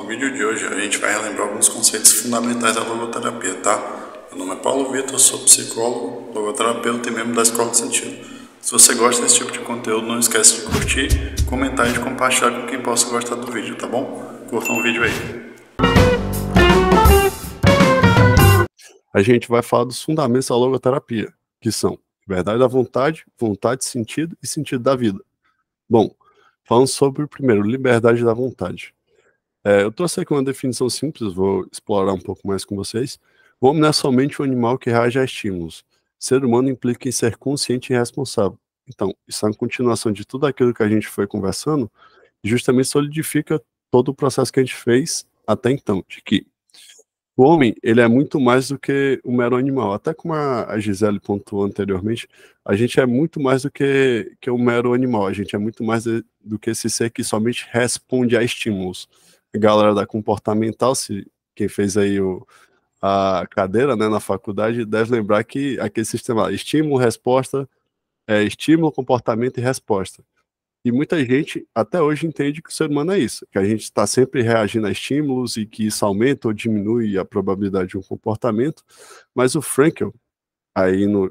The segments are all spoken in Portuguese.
vídeo de hoje a gente vai relembrar alguns conceitos fundamentais da logoterapia, tá? Meu nome é Paulo Vitor, sou psicólogo, logoterapeuta e membro da Escola de Sentido. Se você gosta desse tipo de conteúdo, não esquece de curtir, comentar e de compartilhar com quem possa gostar do vídeo, tá bom? Curtam o vídeo aí. A gente vai falar dos fundamentos da logoterapia, que são liberdade da vontade, vontade de sentido e sentido da vida. Bom, falando sobre o primeiro, liberdade da vontade. Eu trouxe aqui uma definição simples, vou explorar um pouco mais com vocês. O homem não é somente um animal que reage a estímulos. Ser humano implica em ser consciente e responsável. Então, isso é uma continuação de tudo aquilo que a gente foi conversando e justamente solidifica todo o processo que a gente fez até então, de que o homem, ele é muito mais do que um mero animal. Até como a Gisele pontuou anteriormente, a gente é muito mais do que um mero animal. A gente é muito mais do que esse ser que somente responde a estímulos. A galera da comportamental, quem fez aí a cadeira, né, na faculdade, deve lembrar que aquele sistema lá, estímulo, resposta, estímulo, comportamento e resposta. E muita gente até hoje entende que o ser humano é isso, que a gente está sempre reagindo a estímulos e que isso aumenta ou diminui a probabilidade de um comportamento, mas o Frankl,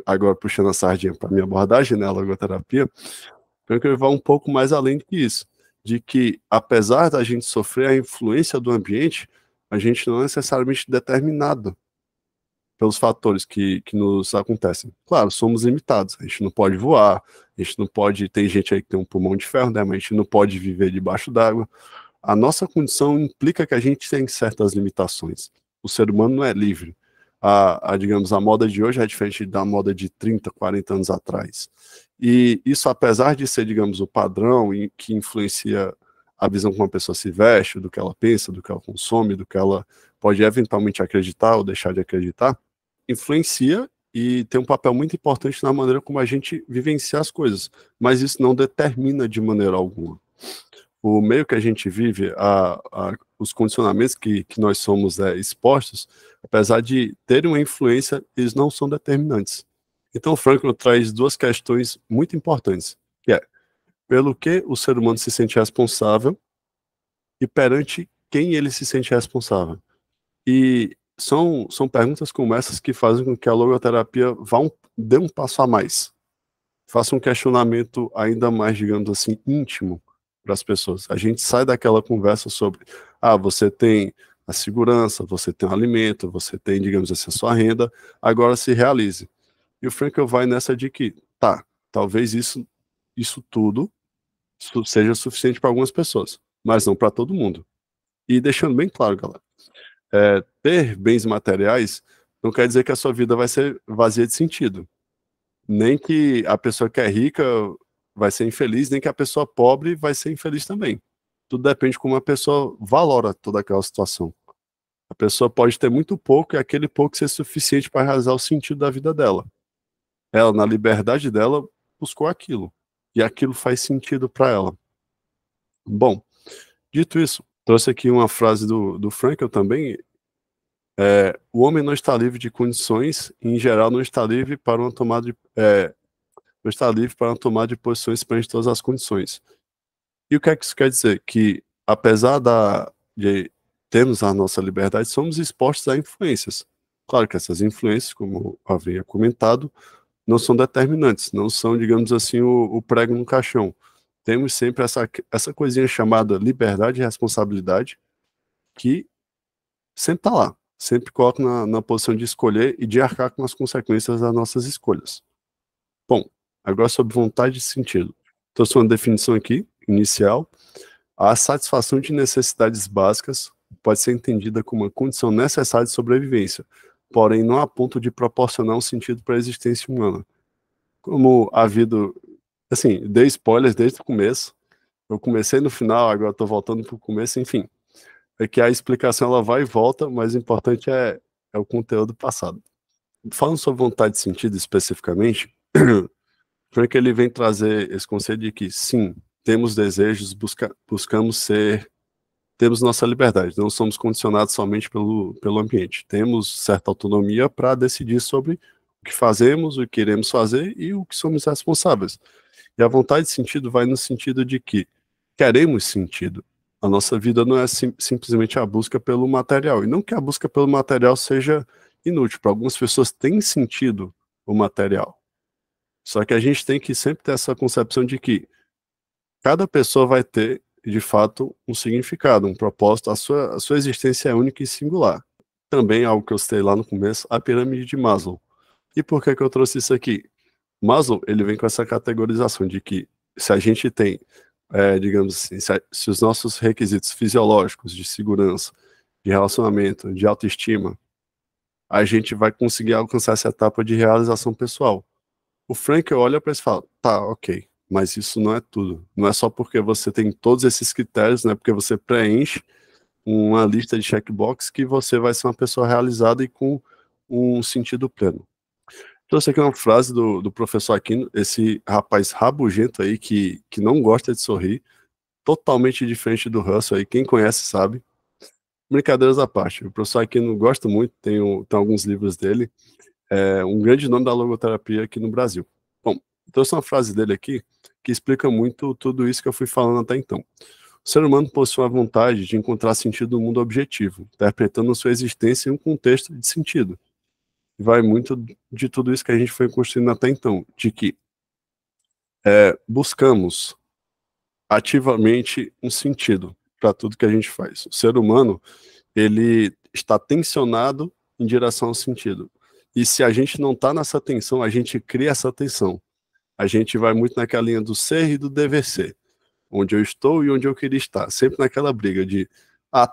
agora puxando a sardinha para a minha abordagem, né, a logoterapia, Frankl vai um pouco mais além que isso, de que apesar da gente sofrer a influência do ambiente, a gente não é necessariamente determinado pelos fatores que nos acontecem. Claro, somos limitados, a gente não pode voar, a gente não pode, tem gente aí que tem um pulmão de ferro, né, mas a gente não pode viver debaixo d'água. A nossa condição implica que a gente tem certas limitações. O ser humano não é livre. Digamos, a moda de hoje é diferente da moda de 30, 40 anos atrás. E isso, apesar de ser, digamos, o padrão que influencia a visão como uma pessoa se veste, do que ela pensa, do que ela consome, do que ela pode eventualmente acreditar ou deixar de acreditar, influencia e tem um papel muito importante na maneira como a gente vivencia as coisas, mas isso não determina de maneira alguma. O meio que a gente vive, os condicionamentos que nós somos expostos, apesar de terem uma influência, eles não são determinantes. Então, Frankl traz duas questões muito importantes, que é, pelo que o ser humano se sente responsável e perante quem ele se sente responsável. E são perguntas como essas que fazem com que a logoterapia dê um passo a mais, faça um questionamento ainda mais, digamos assim, íntimo para as pessoas. A gente sai daquela conversa sobre, você tem a segurança, você tem o alimento, você tem, digamos assim, a sua renda, agora se realize. E o Frankl vai nessa de que, talvez isso tudo seja suficiente para algumas pessoas, mas não para todo mundo. E deixando bem claro, galera, ter bens materiais não quer dizer que a sua vida vai ser vazia de sentido. Nem que a pessoa que é rica vai ser infeliz, nem que a pessoa pobre vai ser infeliz também. Tudo depende de como a pessoa valora toda aquela situação. A pessoa pode ter muito pouco e aquele pouco ser suficiente para realizar o sentido da vida dela. Ela, na liberdade dela, buscou aquilo. E aquilo faz sentido para ela. Bom, dito isso, trouxe aqui uma frase do Frankl também. O homem não está livre de condições e, em geral, não está livre para uma tomada de posições perante todas as condições. E o que é que isso quer dizer? Que, apesar de termos a nossa liberdade, somos expostos a influências. Claro que essas influências, como eu havia comentado, não são determinantes, não são, digamos assim, o prego no caixão. Temos sempre essa coisinha chamada liberdade e responsabilidade, que sempre está lá, sempre coloca na posição de escolher e de arcar com as consequências das nossas escolhas. Bom, agora sobre vontade e sentido. Trouxe uma definição aqui, inicial. A satisfação de necessidades básicas pode ser entendida como uma condição necessária de sobrevivência, porém não a ponto de proporcionar um sentido para a existência humana. Como a vida, assim, dei spoilers desde o começo, eu comecei no final, agora estou voltando para o começo, enfim. É que a explicação ela vai e volta, mas o importante é o conteúdo passado. Falando sobre vontade e sentido especificamente, Frank ele vem trazer esse conceito de que sim, temos desejos, temos nossa liberdade, não somos condicionados somente pelo ambiente, temos certa autonomia para decidir sobre o que fazemos, o que queremos fazer e o que somos responsáveis. E a vontade de sentido vai no sentido de que queremos sentido. A nossa vida não é simplesmente a busca pelo material. E não que a busca pelo material seja inútil. Para algumas pessoas tem sentido o material. Só que a gente tem que sempre ter essa concepção de que cada pessoa vai ter, de fato, um significado, um propósito. A sua existência é única e singular. Também algo que eu citei lá no começo, a pirâmide de Maslow. E por que eu trouxe isso aqui? Maslow, ele vem com essa categorização de que se a gente tem, digamos assim, se os nossos requisitos fisiológicos de segurança, de relacionamento, de autoestima, a gente vai conseguir alcançar essa etapa de realização pessoal. O Frank olha para isso e fala, tá, ok, mas isso não é tudo. Não é só porque você tem todos esses critérios, né, porque você preenche uma lista de checkbox que você vai ser uma pessoa realizada e com um sentido pleno. Trouxe aqui uma frase do professor Aquino, esse rapaz rabugento aí que não gosta de sorrir, totalmente diferente do Russell aí, quem conhece sabe. Brincadeiras à parte, o professor Aquino gosta muito, tem alguns livros dele, é um grande nome da logoterapia aqui no Brasil. Bom, trouxe uma frase dele aqui que explica muito tudo isso que eu fui falando até então. O ser humano possui a vontade de encontrar sentido no mundo objetivo, interpretando sua existência em um contexto de sentido. Vai muito de tudo isso que a gente foi construindo até então, de que buscamos ativamente um sentido para tudo que a gente faz. O ser humano, ele está tensionado em direção ao sentido. E se a gente não está nessa tensão, a gente cria essa tensão. A gente vai muito naquela linha do ser e do dever ser, onde eu estou e onde eu queria estar. Sempre naquela briga de,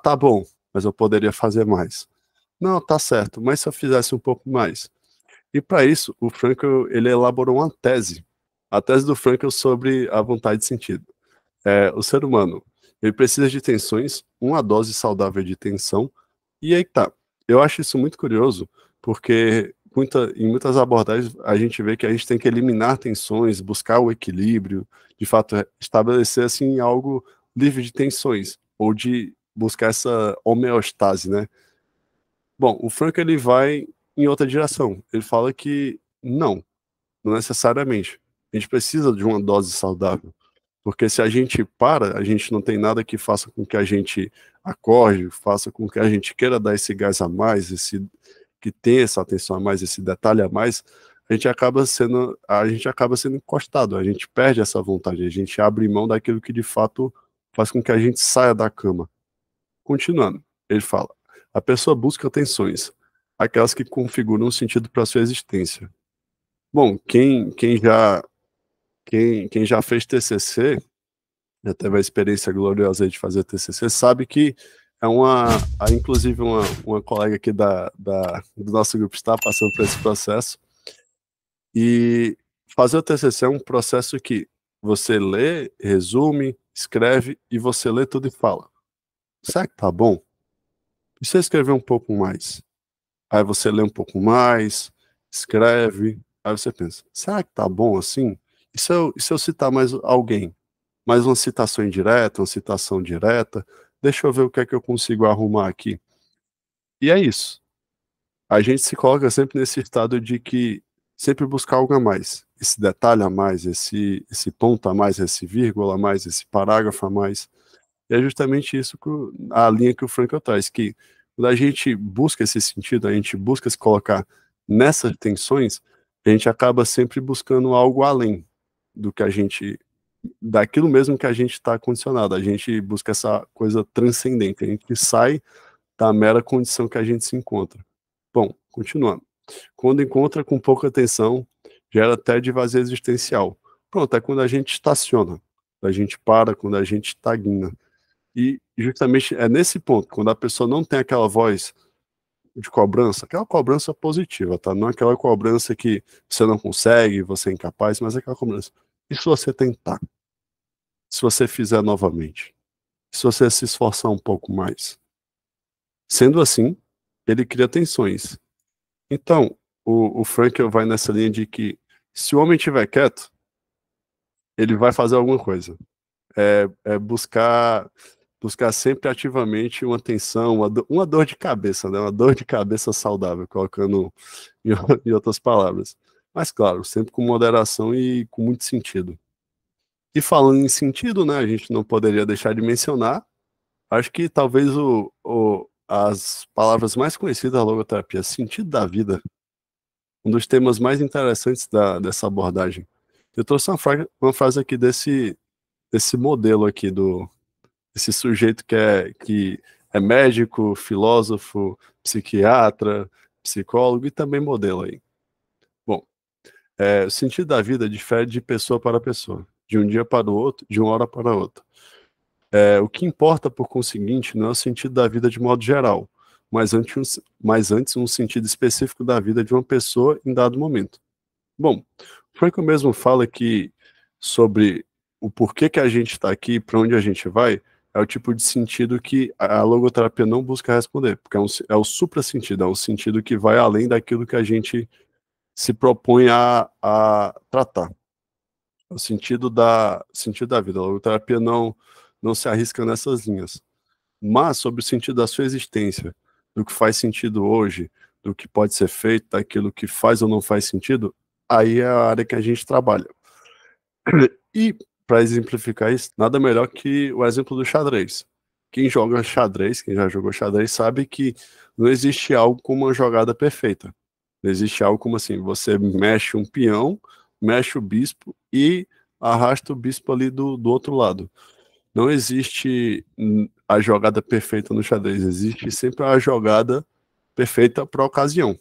tá bom, mas eu poderia fazer mais. Não, tá certo, mas se eu fizesse um pouco mais? E para isso, o Frankl, ele elaborou uma tese, a tese do Frankl sobre a vontade de sentido. O ser humano, ele precisa de tensões, uma dose saudável de tensão, e aí tá. Eu acho isso muito curioso, porque em muitas abordagens a gente vê que a gente tem que eliminar tensões, buscar o equilíbrio, de fato estabelecer assim algo livre de tensões, ou de buscar essa homeostase, né? Bom, o Frankl, ele vai em outra direção. Ele fala que não necessariamente. A gente precisa de uma dose saudável. Porque se a gente para, a gente não tem nada que faça com que a gente acorde, faça com que a gente queira dar esse gás a mais, que tenha essa atenção a mais, esse detalhe a mais, a gente acaba sendo encostado, a gente perde essa vontade, a gente abre mão daquilo que de fato faz com que a gente saia da cama. Continuando, ele fala, a pessoa busca tensões, aquelas que configuram um sentido para sua existência. Bom, quem já fez TCC, já teve a experiência gloriosa de fazer TCC, sabe que inclusive uma colega aqui do nosso grupo está passando por esse processo, e fazer o TCC é um processo que você lê, resume, escreve, e você lê tudo e fala, será que tá bom? E se eu escrever um pouco mais? Aí você lê um pouco mais, escreve, aí você pensa, será que tá bom assim? E se eu citar mais alguém? Mais uma citação indireta, uma citação direta? Deixa eu ver o que é que eu consigo arrumar aqui. E é isso. A gente se coloca sempre nesse estado de que sempre buscar algo a mais. Esse detalhe a mais, esse ponto a mais, esse vírgula a mais, esse parágrafo a mais. E é justamente isso a linha que o Frankl traz, que quando a gente busca esse sentido, a gente busca se colocar nessas tensões, a gente acaba sempre buscando algo além daquilo mesmo que a gente está condicionado. A gente busca essa coisa transcendente, a gente sai da mera condição que a gente se encontra. Bom, continuando. Quando encontra com pouca atenção, gera até de vazio existencial. Pronto, é quando a gente estaciona, quando a gente para, quando a gente estagna. E justamente é nesse ponto, quando a pessoa não tem aquela voz de cobrança, aquela cobrança positiva, tá? Não é aquela cobrança que você não consegue, você é incapaz, mas é aquela cobrança. E se você tentar? Se você fizer novamente? Se você se esforçar um pouco mais? Sendo assim, ele cria tensões. Então, o Frankl vai nessa linha de que se o homem estiver quieto, ele vai fazer alguma coisa. Buscar sempre ativamente uma tensão, uma dor de cabeça, né? Uma dor de cabeça saudável, colocando em outras palavras. Mas, claro, sempre com moderação e com muito sentido. E falando em sentido, né, a gente não poderia deixar de mencionar Acho que talvez as palavras mais conhecidas da logoterapia, sentido da vida, um dos temas mais interessantes dessa abordagem. Eu trouxe uma frase aqui desse modelo aqui, desse sujeito que é médico, filósofo, psiquiatra, psicólogo e também modelo aí. Bom, o sentido da vida difere de pessoa para pessoa, de um dia para o outro, de uma hora para outra. O que importa, por conseguinte, não é o sentido da vida de modo geral, mas antes um sentido específico da vida de uma pessoa em dado momento. Bom, Franco mesmo fala que sobre o porquê que a gente está aqui, para onde a gente vai, é o tipo de sentido que a logoterapia não busca responder, porque é o supra-sentido, é o sentido que vai além daquilo que a gente se propõe a tratar. O sentido da vida. A logoterapia não se arrisca nessas linhas. Mas sobre o sentido da sua existência, do que faz sentido hoje, do que pode ser feito, daquilo que faz ou não faz sentido, aí é a área que a gente trabalha. E, para exemplificar isso, nada melhor que o exemplo do xadrez. Quem joga xadrez, quem já jogou xadrez, sabe que não existe algo como uma jogada perfeita. Não existe algo como assim, você mexe um peão, mexe o bispo e arrasta o bispo ali do outro lado. Não existe a jogada perfeita no xadrez, existe sempre a jogada perfeita para a ocasião.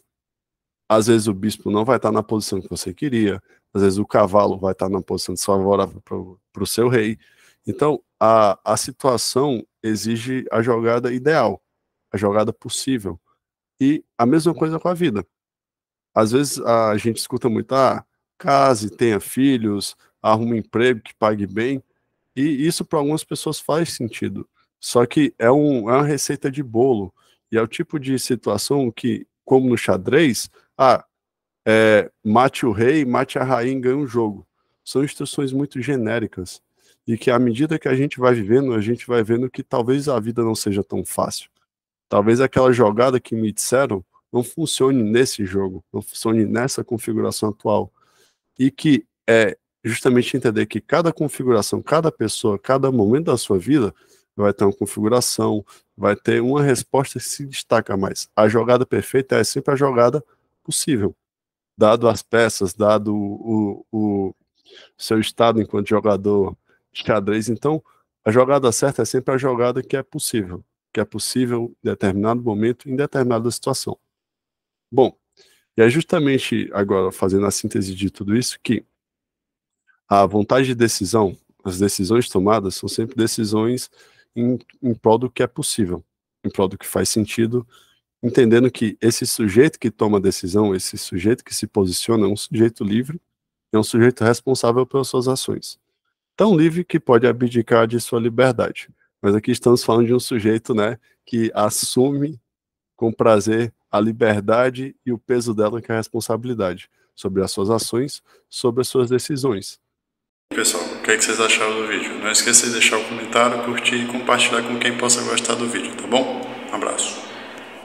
Às vezes o bispo não vai estar na posição que você queria, às vezes o cavalo vai estar na posição desfavorável para o seu rei. Então, a situação exige a jogada ideal, a jogada possível. E a mesma coisa com a vida. Às vezes a gente escuta muito, case, tenha filhos, arrume um emprego que pague bem, e isso para algumas pessoas faz sentido. Só que é uma receita de bolo, e é o tipo de situação que, como no xadrez, mate o rei, mate a rainha e ganha o jogo. São instruções muito genéricas, e que à medida que a gente vai vivendo, a gente vai vendo que talvez a vida não seja tão fácil. Talvez aquela jogada que me disseram não funcione nesse jogo, não funcione nessa configuração atual. E que é justamente entender que cada configuração, cada pessoa, cada momento da sua vida vai ter uma configuração, vai ter uma resposta que se destaca mais. A jogada perfeita é sempre a jogada possível, dado as peças, dado o seu estado enquanto jogador de xadrez. Então, a jogada certa é sempre a jogada que é possível em determinado momento, em determinada situação. Bom, e é justamente agora, fazendo a síntese de tudo isso, que a vontade de decisão, as decisões tomadas são sempre decisões em prol do que é possível, em prol do que faz sentido, entendendo que esse sujeito que toma a decisão, esse sujeito que se posiciona é um sujeito livre, é um sujeito responsável pelas suas ações. Tão livre que pode abdicar de sua liberdade. Mas aqui estamos falando de um sujeito, né, que assume com prazer a liberdade e o peso dela, que é a responsabilidade sobre as suas ações, sobre as suas decisões. Pessoal, o que vocês acharam do vídeo? Não esqueça de deixar o comentário, curtir e compartilhar com quem possa gostar do vídeo, tá bom? Um abraço.